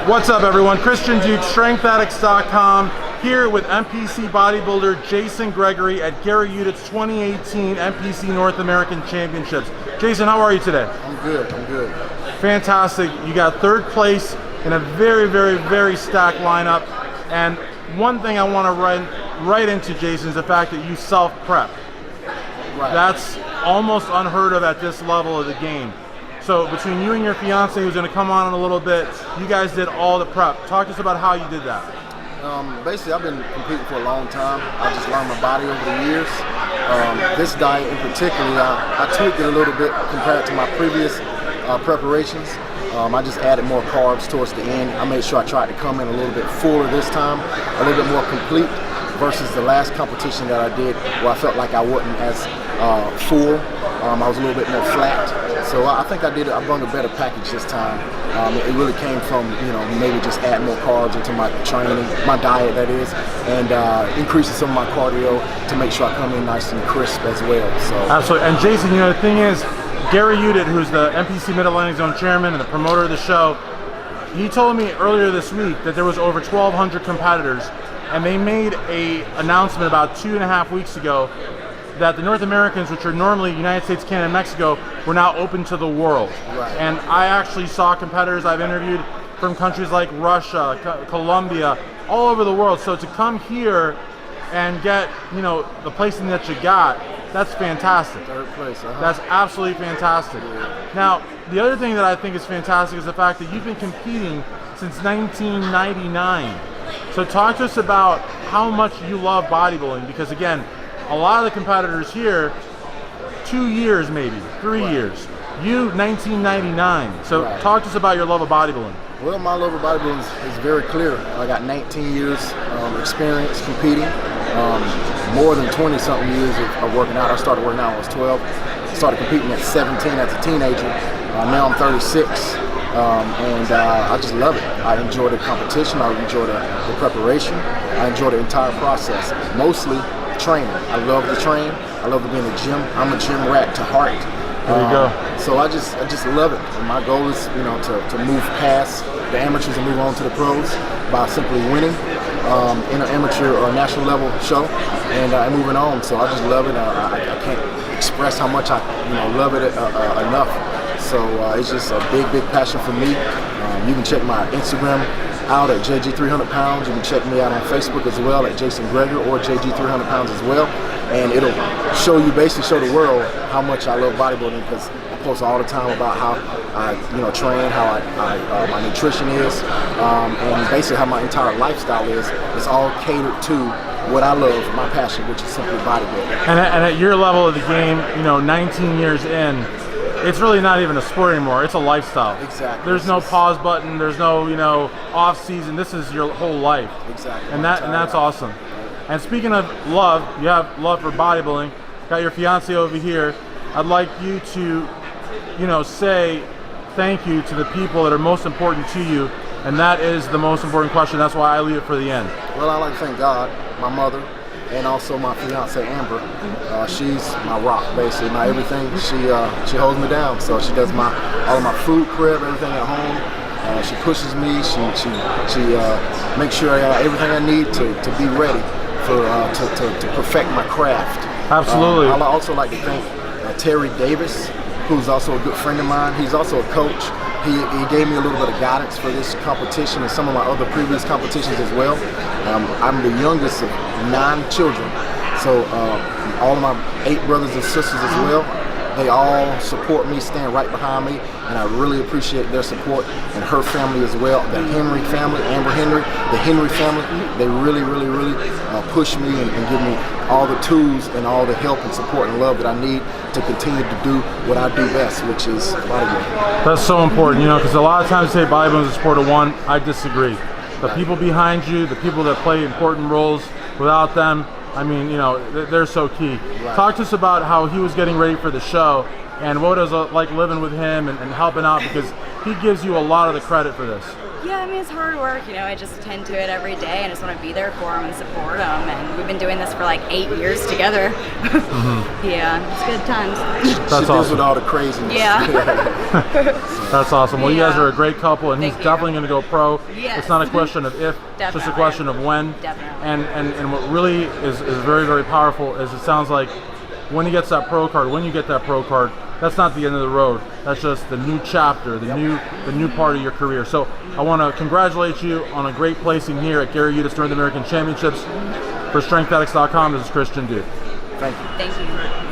What's up, everyone? Christian Duke, StrengthAddicts.com, here with NPC bodybuilder Jason Gregory at Gary Udit's 2018 NPC North American Championships. Jason, how are you today? I'm good, I'm good. Fantastic. You got third place in a very, very, very stacked lineup. And one thing I want to run right into, Jason, is the fact that you self-prep. Right. That's almost unheard of at this level of the game. So between you and your fiance, who's going to come on in a little bit, you guys did all the prep. Talk to us about how you did that. Basically, I've been competing for a long time. I just learned my body over the years. This diet in particular, I tweaked it a little bit compared to my previous preparations. I just added more carbs towards the end. I made sure I tried to come in a little bit fuller this time, a little bit more complete versus the last competition that I did where I felt like I wasn't as full. I was a little bit more flat. So I think I brought a better package this time. It really came from, maybe just adding more carbs into my training, my diet that is, and increasing some of my cardio to make sure I come in nice and crisp as well. So absolutely. And Jason, the thing is, Gary Udit, who's the NPC Mid-Atlantic Zone chairman and the promoter of the show, he told me earlier this week that there was over 1,200 competitors, and they made an announcement about 2.5 weeks ago that the North Americans, which are normally United States, Canada, and Mexico, were now open to the world. Right. And I actually saw competitors I've interviewed from countries like Russia, Colombia, all over the world. So to come here and get, the placing that you got, that's fantastic. Third place, That's absolutely fantastic. Yeah. Now, the other thing that I think is fantastic is the fact that you've been competing since 1999. So talk to us about how much you love bodybuilding, because again, a lot of the competitors here, 2 years maybe, 3 years. You, 1999. So talk to us about your love of bodybuilding. Well, my love of bodybuilding is very clear. I got 19 years experience competing, more than 20-something years of working out. I started working out when I was 12. I started competing at 17 as a teenager. Now I'm 36, and I just love it. I enjoy the competition. I enjoy the preparation. I enjoy the entire process. Mostly training. I love to train. I love to be in the gym. I'm a gym rat to heart. There you go. So I just love it. And my goal is, to move past the amateurs and move on to the pros by simply winning in an amateur or national level show and moving on. So I just love it. I can't express how much I love it enough. So it's just a big, big passion for me. You can check my Instagram out at JG300pounds. You can check me out on Facebook as well at Jason Gregory or JG300pounds as well. And it'll show the world how much I love bodybuilding, because I post all the time about how I train, how my nutrition is, and basically how my entire lifestyle is. It's all catered to what I love, my passion, which is simply bodybuilding. And at your level of the game, 19 years in, it's really not even a sport anymore. It's a lifestyle. Exactly. There's no pause button. There's no, off season. This is your whole life. Exactly. And that's awesome. And speaking of love, you have love for bodybuilding. Got your fiance over here. I'd like you to, say thank you to the people that are most important to you, and that is the most important question. That's why I leave it for the end. Well, I like to thank God, my mother, and also my fiance Amber. She's my rock, basically, my everything. She holds me down. So she does all of my food prep, everything at home. She pushes me. She makes sure I got everything I need to be ready to perfect my craft. Absolutely. I'd also like to thank Terry Davis, who's also a good friend of mine. He's also a coach. He gave me a little bit of guidance for this competition and some of my other previous competitions as well. I'm the youngest of 9 children, so all of my 8 brothers and sisters as well, they all support me, stand right behind me, and I really appreciate their support, and her family as well, the Henry family, Amber Henry, the Henry family. They really, really, really push me and give me all the tools and all the help and support and love that I need to continue to do what I do best, which is bodybuilding. That's so important, because a lot of times they say bodybuilding is a sport of one. I disagree. The people behind you, the people that play important roles, without them, they're so key. Right. Talk to us about how he was getting ready for the show and what it was like living with him and helping out, because he gives you a lot of the credit for this. Yeah, I mean, it's hard work, you know. I just tend to it every day and just want to be there for them and support them. And we've been doing this for like 8 years together. Yeah, it's good times. That's She deals awesome. with all the craziness. Yeah. That's awesome. Well, you guys Yeah. are a great couple, and he's Thank you. definitely going to go pro. Yes. It's not a question of if, it's just a Definitely. question of when. Definitely. And what really is very, very powerful is it sounds like when he gets that pro card, when you get that pro card, that's not the end of the road. That's just the new chapter, the new part of your career. So I want to congratulate you on a great placing here at Gary Udit's North American Championships. For StrengthAddicts.com, this is Christian Dude. Thank you. Thank you.